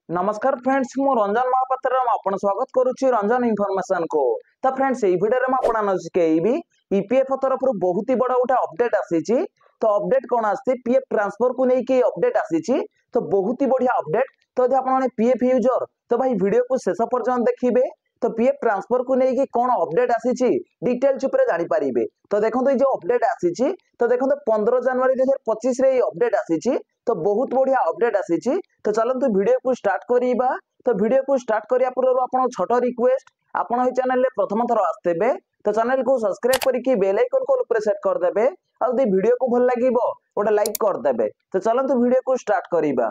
नमस्कार फ्रेंड्स मु रंजन महापात्र आपण स्वागत करुच्ची रंजन इनफॉरमेशन को। तो फ्रेंड्स यही वीडियो में आपन शिखेबी ईपीएफओ तरफ बहुत ही बड़ा गोटे अपडेट आसी। तो अपडेट कौन आसी पीएफ ट्रांसफर को लेकिन अपडेट आसी। तो बहुत ही बढ़िया अपडेट। तो यदि आप पीएफ यूजर तो भाई वीडियो को शेष पर्यंत देखिए। तो पीएफ ट्रांसफर को लेकिन कौन अपडेट आसी डिटेल्स ऊपर जानी पारिबे। तो देखो ये जो अपडेट आसी तो देखो 15 जनवरी 2025 रे अपडेट आसी। तो बहुत बढ़िया अपडेट आसी। तो चलतु वीडियो को स्टार्ट करिबा। तो वीडियो को स्टार्ट करिया पूर्व आपन छोट रिक्वेस्ट आपन ए चैनल रे प्रथम थर आस्तेबे तो चैनल को सब्सक्राइब करके बेल आइकन को ऊपर सेट कर देबे और दे वीडियो को भल लागिवो ओटा लाइक कर देबे। तो चलतु वीडियो को स्टार्ट करिबा।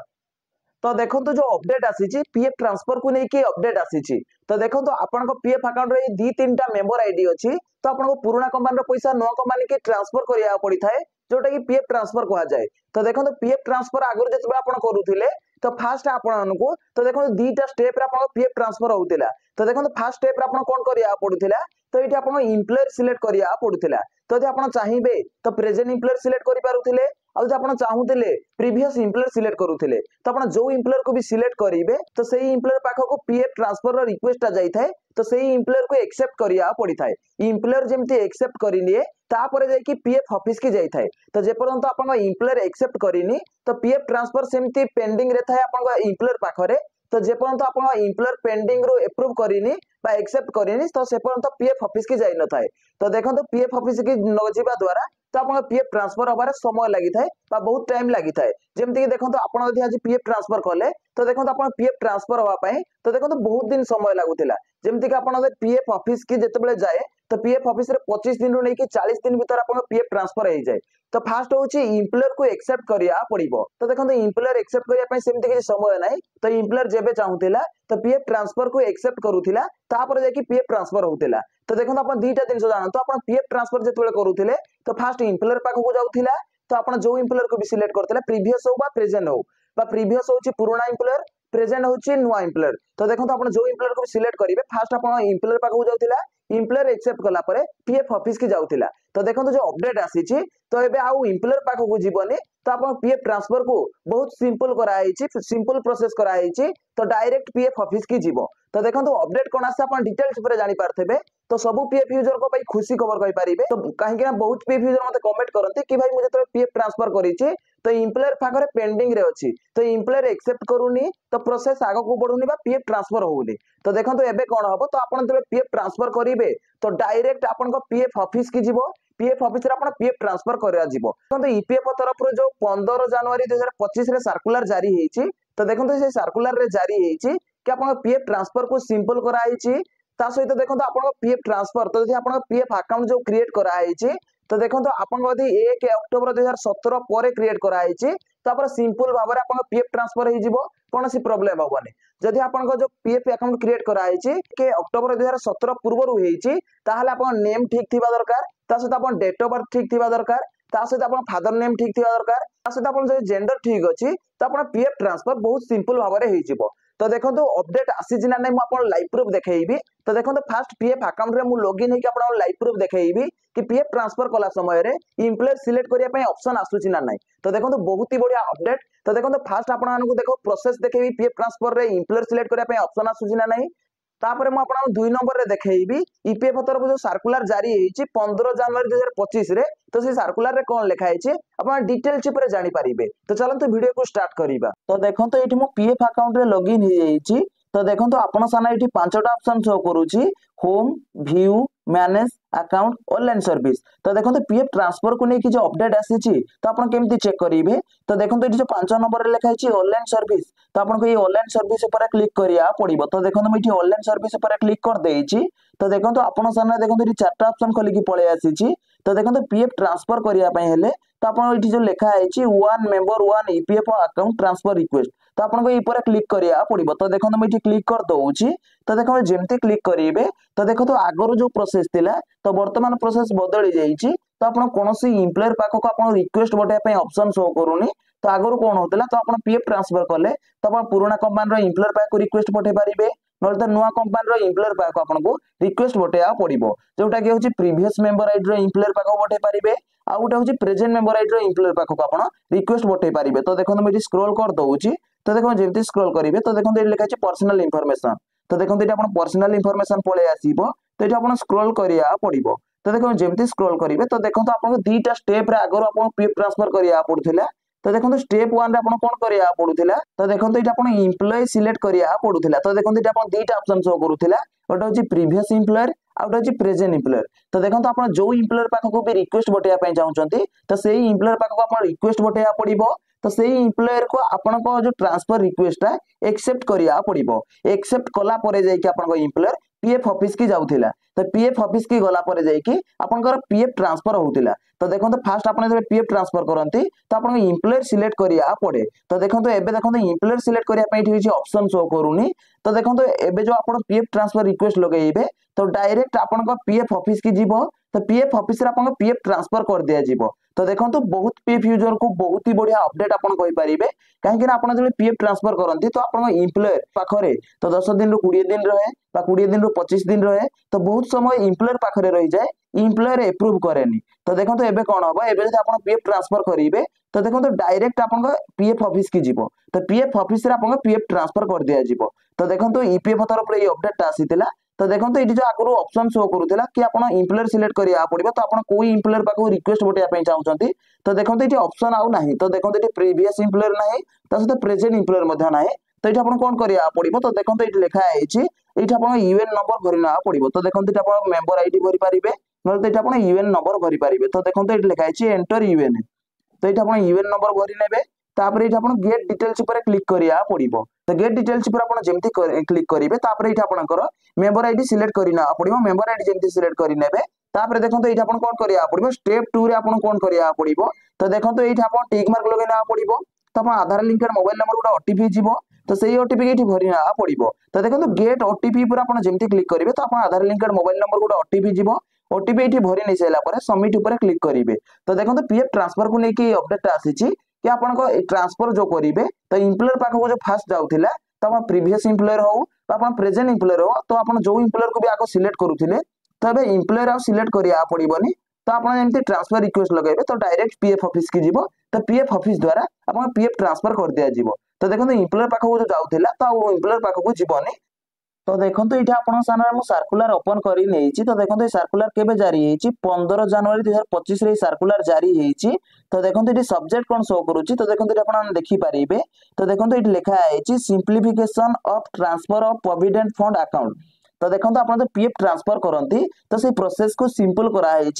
तो देखो जो अपडेट आसी पीएफ ट्रांसफर को लेकिन अपडेट आसी। तो देखो आपन पीएफ अकाउंट रे दी तीनटा मेंबर आईडी अछि। तो आपन पुराना कंपनी रो पैसा नुआ कंपनी के ट्रांसफर करिया पड़ी थाए जोटा कि पीएफ ट्रांसफर कहा जाए। तो देखो पीएफ ट्रांसफर आगु जब आप करुले तो फास्ट आपण को तो देखो दीटा स्टेप रे आपन पीएफ ट्रांसफर होतिला। तो देखो फास्ट स्टेप रे आपन कोन करिया पड़ुथिला। तो ये आपन एम्प्लॉयर सिलेक्ट करिया पड़ुथिला। तो यदि आपन चाहिबे तो प्रेजेंट एम्प्लॉयर सिलेक्ट करि पारुथिले और जब आप चाहूले प्रीवियस एम्प्लॉयर सिलेक्ट करुले तो आप जो एम्प्लॉयर को भी सिलेक्ट करेंगे तो सही एम्प्लॉयर पाखक पीएफ ट्रांसफर रिक्वेस्ट जाए। तो सही एम्प्लॉयर को एक्सेप्ट करिया पड़ी थाए। एम्प्लॉयर जमती एक्सेप्ट करिनिए तापर जाई पीएफ ऑफिस की जाई थाए। तो जेपर्यंत आप एम्प्लॉयर एक्सेप्ट करिनी तो पीएफ ट्रांसफर सेमती पेंडिंग रे थाए आपन एम्प्लॉयर पाखरे। तो जेपर्यंत आप एम्प्लॉयर पेंडिंग रो अप्रूव करिनी बा एक्सेप्ट करिनी तो सेपर्यंत पीएफ ऑफिस की जाई न थाए। तो देखो पीएफ ऑफिस की न जिबा द्वारा तो आप पीएफ ट्रांसफर हबार समय लगी थाए बा बहुत टाइम लगी थाए। जेमति कि देखो आपण यदि आज पीएफ ट्रांसफर कले तो देखो आप पीएफ ट्रांसफर हवा पई तो देखो बहुत दिन समय लागुतिला। जेमति कि आपण पीएफ ऑफिस की जेतेबेले जाए तो पीएफ ऑफिस रे 25 दिन रु लेके 40 दिन भीतर आपण पीएफ ट्रांसफर हो जाए। तो फास्ट होची एम्प्लॉयर को एक्सेप्ट करिया पड़िबो। तो देखो एम्प्लॉयर एक्सेप्ट करिया पई सेमति कि समय नाही। तो एम्प्लॉयर जेबे चाहूतिला तो पीएफ ट्रांसफर को एक्सेप्ट करूतिला तापर जाकी पीएफ ट्रांसफर होतिला। तो देखो आप दीटा जिन जानतो आप पीएफ ट्रांसफर जेतेबेले करूतिले तो फास्ट एम्प्लॉयर पाखक जाउतिला। तो आप जो एम्प्लॉयर को भी सिलेक्ट करथिले प्रीवियस हो बा प्रेजेंट हो बा प्रीवियस होची पुराना एम्प्लॉयर प्रेजेंट होची नुआ एम्प्लॉयर। तो देखो आप जो एम्प्लॉयर को भी सिलेक्ट करिवे फास्ट आप एम्प्लॉयर पाखक जाउतिला एम्प्लॉयर एक्सेप्ट कला परे पीएफ ऑफिस की जाउतिला। तो देखो जो अपडेट आसी तो एबे आउ एम्प्लॉयर पाखक जीवनी तो आप पीएफ ट्रांसफर को बहुत सिंपल कराई सिंपल प्रोसेस कराई। तो डायरेक्ट पीएफ ऑफिस की जीवो। तो देखो अपडेट कौन आसे आप डिटेल्स ऊपर जानि पारथेबे। तो सबु पीएफ यूजर को भाई खुशी खबर कहि पारिबे। तो काहे ना बहुत पीएफ यूजर मते कमेंट करंती कि भाई मु जते पीएफ ट्रांसफर करिछि तो एम्प्लॉयर पाखरे पेंडिंग रे अछि तो एम्प्लॉयर एक्सेप्ट करूनी तो प्रोसेस आगो को बढ़ुनी बा पीएफ ट्रांसफर होउनी। तो देखो एबे कोन हबो तो आपण जते पीएफ ट्रांसफर करिवे तो डायरेक्ट आपण को पीएफ ऑफिस की जीवो। पीएफ ऑफिस रे आपण पीएफ ट्रांसफर करया जीवो। तो ईपीएफओ तरफ जो 15 जनवरी 2025 रे सर्कुलर जारी हेछि। तो देखो से सर्कुलर रे जारी हेछि कि आपण पीएफ ट्रांसफर को सिंपल कराइछि। ता सहित देखो आपण पीएफ ट्रांसफर तो यदि आपण पीएफ अकाउंट जो क्रिएट कराइछि तो देखो आपण यदि 1 अक्टोबर 2017 पर क्रिएट कराइछि तापर सिंपल भाबरे आपण पीएफ ट्रांसफर हे जिवो कोनोसी प्रॉब्लम होबनी। जदि आपण जो पीएफ अकाउंट क्रिएट कराइछि के अक्टोबर 2017 पूर्वरु हेछि ताहाले आपण नेम ठीक थिबा दरकार। ता सहित आपण डेट ऑफ बर्थ ठीक थिबा दरकार। ता सहित आपण फादर नेम ठीक थिबा दरकार। ता सहित आपण जो जेंडर ठीक अछि तो आपण पीएफ ट्रांसफर बहुत सिंपल भाबरे हे जिवो। तो देखो अपडेट आसी ना नहीं मुझे लाइव प्रूफ देखी। तो देखो फास्ट पीएफ अकाउंट रे मु लॉगिन होके आपन लाइव प्रूफ देखी कि पीएफ ट्रांसफर कला समय रे एम्प्लॉयर सिलेक्ट करिया पई ऑप्शन आसुची ना नहीं। तो देखो बहुत ही बढ़िया अपडेट। तो देखो फास्ट आपन मानको देखो प्रोसेस देखी पीएफ ट्रांसफर रे एम्प्लॉयर सिलेक्ट करिया पई ऑप्शन आसुची ना नहीं। तापर मु आपन 2 नंबर रे देखैबी ईपीएफओ तरफ जो सर्कुलर जारी हेछि 15 जनवरी 2025 रे। तो से सर्कुलर रे कोन लिखा हेछि अपन डिटेल्स ऊपर जानि पारिबे। तो चलंतु वीडियो को स्टार्ट करिबा। तो देखंतो एठी मु पीएफ अकाउंट रे लॉगिन हे जाइछि। तो देखंतो आपन साना एठी पांचटा ऑप्शन शो करूछि home view manage account online service. तो देखो पीएफ ट्रांसफर को लेकिन जो अपडेट आसी तो आप केमती चेक करेंगे। तो देखो ये जो 5 नंबर लिखा है ऑनलाइन सर्विस तो आपको ये ऑनलाइन सर्विस ऊपर क्लिक करिया पड़ो। तो देखो मुझे ऑनलाइन सर्विस ऊपर क्लिक कर देछि। तो देखो आपन सामने देखो ये 4टा ऑप्शन खोलिकी पळे आसी। तो देखो पीएफ ट्रांसफर करने हेले तो आपन जो लिखा है one member one EPFO account transfer request तो आपको ये क्लिक करिया पड़ो। तो देखो मुझे क्लिक कर दउछि। तो देखो जमती क्लिक करेंगे तो देखो तो आगर जो प्रोसेस थिला तो वर्तमान प्रोसेस बदली जाइछि। तो आपन कोनोसी एम्प्लॉयर पाखक आपन रिक्वेस्ट बटाय पई ऑप्शन शो करूनी। तो आगर कोन होतला तो आपन पीएफ ट्रांसफर कले तो आपन पुराना कंपनी रो एम्प्लॉयर पाखक रिक्वेस्ट पठाई पारिबे नल तो नुआ कंपनी रो एम्प्लॉयर पाखक आपन को रिक्वेस्ट बटाया पड़िबो जोटा कि होछि प्रीवियस मेंबर आईडी रो एम्प्लॉयर पाखक पठाई पारिबे आ गोटे हूँ प्रेजेंट मेंबर आईडी एम्प्लॉयर पाखक आप रिक्वेस्ट पठे पारे। तो देखो मुझे स्क्रोल कर दूसरी। तो देखो जमी स्क्रोल करेंगे तो देखो ये लिखा है पर्सनल इनफॉरमेशन। तो देखो ये पर्सनल इनफॉरमेशन पलि आसो। तो ये आप स्क्रोल करा पड़ो। तो देखो जमी स्क्रोल करेंगे तो देखो आपको दुईटा स्टेप आगर आप पीएफ ट्रांसफर करा पड़ूला। तो देखो स्टेप 1 रे आपन कोन करिया पड़ुथिला। तो देखो ये आपन एम्प्लॉय सिलेक्ट करिया पड़ुथिला। तो देखो ये आपन दुईटा ऑप्शन शो करूथिला। गोटे होची प्रीवियस एम्प्लॉयर आ गोटे होची प्रेजेंट एम्प्लॉयर। तो देखो आपन जो एम्प्लॉयर पाखको भी रिक्वेस्ट बटेया पई चाहउचंती तो सेही एम्प्लॉयर पाखको आपन रिक्वेस्ट बटेया पड़िबो। तो सेही एम्प्लॉयर को आपन को जो ट्रांसफर रिक्वेस्ट है एक्सेप्ट करिया पड़िबो। एक्सेप्ट कला परे जाई कि आपन को एम्प्लॉयर पीएफ ऑफिस की जाउथिला। तो पीएफ ऑफिस की गला परे जाई कि आपनकर पीएफ ट्रांसफर होउथिला। तो देखो फास्ट आपन जब पीएफ ट्रांसफर करंती तो आपन एम्प्लॉयर सिलेक्ट करिया पड़े। तो देखो एबे देखो एम्प्लॉयर सिलेक्ट करिया पई ठीक ऑप्शन शो करूनी। तो देखो एबे जो आपन पीएफ ट्रांसफर रिक्वेस्ट लगेइबे तो डायरेक्ट आपन को पीएफ ऑफिस की जीवो। तो पीएफ ऑफिस रे आपन को पीएफ ट्रांसफर कर दिया जीवो। तो देखो बहुत पीएफ यूजर को बहुत ही बढ़िया अपडेट आपन कहि परिबे। काहेकि आपन जब पीएफ ट्रांसफर करंती तो आपन एम्प्लॉयर पाखरे तो 10 दिन रु 20 दिन रहे बा 20 दिन रु 25 दिन रहे। तो बहुत समय एम्प्लॉयर पाखरे रही जाए एम्प्लॉयर अप्रूव करेनी। तो देखो एबे कोन होबा एबे जब आपन पीएफ ट्रांसफर करिवे तो देखो डायरेक्ट आपन को पीएफ ऑफिस की जीवो। तो पीएफ ऑफिस रे आपन पीएफ ट्रांसफर कर दिया जीवो। तो देखो ईपीएफ तरफ रे अपडेट आसीतिला। तो देखो ये जो आगु ऑप्शन शो करूला कि आप एम्प्लॉयर सिलेक्ट करिया पड़ो। तो आप कोई एम्प्लॉयर पाखु रिक्वेस्ट बटेया चाहते तो देखो ये ऑप्शन आउ ना। तो देखो ये प्रीवियस एम्प्लॉयर ना सहित प्रेजेंट एम्प्लॉयर ना। तो ये आप कौन करिया पड़ो। तो देखो ये लिखा है ये आप यूएन नंबर भरना पड़ो। तो देखो ये आप मेंबर आईडी भरी पारे ना तो आप यूएन नंबर भरी पारे। तो देखो ये लिखा है एंटर यूएन। तो ये आप यूएन नंबर भरी ने तापर ये आप गेट डिटेल्स पर क्लिक करिया पड़ो। तो गेट डिटेल्स पर आप जमती क्लिक करेंगे तापर ये आपंकर मेंबर आईडी सिलेक्ट करना पड़ो। मेंबर आईडी जमती सिलेक्ट करने तापर देखो ये आप कौन करिया पड़ो स्टेप 2 रे आपन कौन करिया पड़ो। तो देखो ये आप टिक मार्क लगेना पड़ो। तो आप आधार लिंकेड मोबाइल नंबर गोटे ओटीपी जीवो। तो सही ओटीपी ये भरना पड़ो। तो देखो गेट ओटीपी पर आप जमती क्लिक करेंगे तो आप आधार लिंकेड मोबाइल नंबर गोटे ओटीपी जीवो। ओटीपी ये भरी नहीं सारा सबमिट उपर क्लिक करेंगे। तो देखो पीएफ ट्रांसफर को लेकिन अपडेट आसी कि आपन को ट्रांसफर जो करेंगे तो एम्प्लॉयर पाखक जो फास्ट जाउथिला तो आप प्रीवियस एम्प्लॉयर हो तो आप प्रेजेंट एम्प्लॉयर हो तो आप जो एम्प्लॉयर को भी आगे सिलेक्ट करूथिले तो अब एम्प्लॉयर आ सिलेक्ट करिया पड़िबनी। तो आप एमती ट्रांसफर रिक्वेस्ट लगेबे तो डायरेक्ट पीएफ ऑफिस की जीवो। तो पीएफ ऑफिस द्वारा आपन पीएफ ट्रांसफर कर दिया जीवो। तो देखो एम्प्लॉयर पाखक जो जाउथिला तो एम्प्लॉयर पाखक जीवनी। तो देखो ये आप सर्कुलर ओपन कर। तो देखो ये सर्कुलर केबे जारी होती 15 जनवरी 2025 रे सर्कुलर जारी होती। तो देखो ये सब्जेक्ट कौन शो करुच्ची। तो देखो ये आप देखिपारे। तो देखो ये लिखा है सिंप्लिफिकेशन of transfer of provident fund account. तो देखो आप जो पीएफ ट्रांसफर करती तो से प्रोसेस को सिंपल कराई।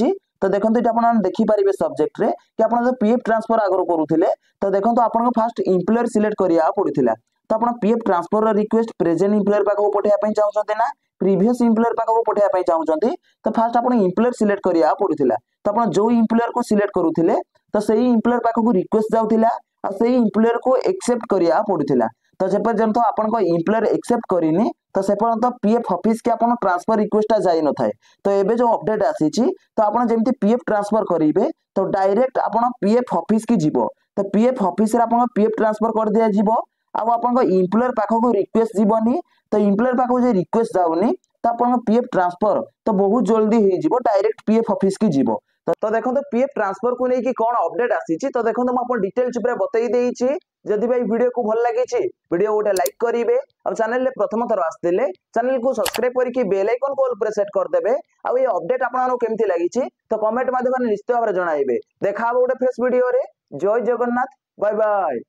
तो देखो ये आप देखिपारे सब्जेक्ट रे कि आप पीएफ ट्रांसफर आगर करुले। तो देखो आपको फास्ट एम्प्लॉयर सिलेक्ट करिया पड़ुथिला। तो आप PF transfer request present employer पाखक पठेया चाहते ना प्रीवियस एम्प्लॉयर पाखक पठेया चाहते। तो फास्ट आप एम्प्लॉयर सिलेक्ट करिया पड़ुथिला। तो आप जो एम्प्लॉयर को सिलेक्ट करुथिले तो सही एम्प्लॉयर पाखक रिक्वेस्ट जाउथिला आ सही एम्प्लॉयर को एक्सेप्ट करिया पड़ुथिला। तो जे पर्यंत आपन को एम्प्लॉयर एक्सेप्ट करिनी तो से पर्यंत पीएफ ऑफिस के आपन ट्रांसफर रिक्वेस्ट जाई न थाए। तो एबे जो अपडेट आसी तो आपन जेमती पीएफ ट्रांसफर करिवे तो डायरेक्ट आपन पीएफ ऑफिस की जीवो। तो पीएफ ऑफिस रे आपन पीएफ ट्रांसफर कर दिया जीवो। अब आपन एम्प्लॉयर पाखक रिक्वेस्ट जीवनी। तो एम्प्लॉयर पाखक जो रिक्वेस्ट जाउनी तो आपन पीएफ ट्रांसफर तो बहुत जल्दी हो जीवो डायरेक्ट पीएफ ऑफिस की जीवो। तो देखो पीएफ ट्रांसफर को लेकिन कौन अपडेट आसी। तो देखो मुझे डिटेल्स बतई देइछि। जदि भाई वीडियो को भल लगी वीडियो गोटे लाइक करेंगे और चैनल प्रथम थर आसते चैनल को सब्सक्राइब करके बेल आइकन को ऑल पर सेट करदेवे। आ ये अपडेट आपको केमती लगी तो कमेंट माध्यम निश्चित भाव में जणाइबे। देखा गोटे फ्रेश वीडियो रे। जय जगन्नाथ। Bye bye.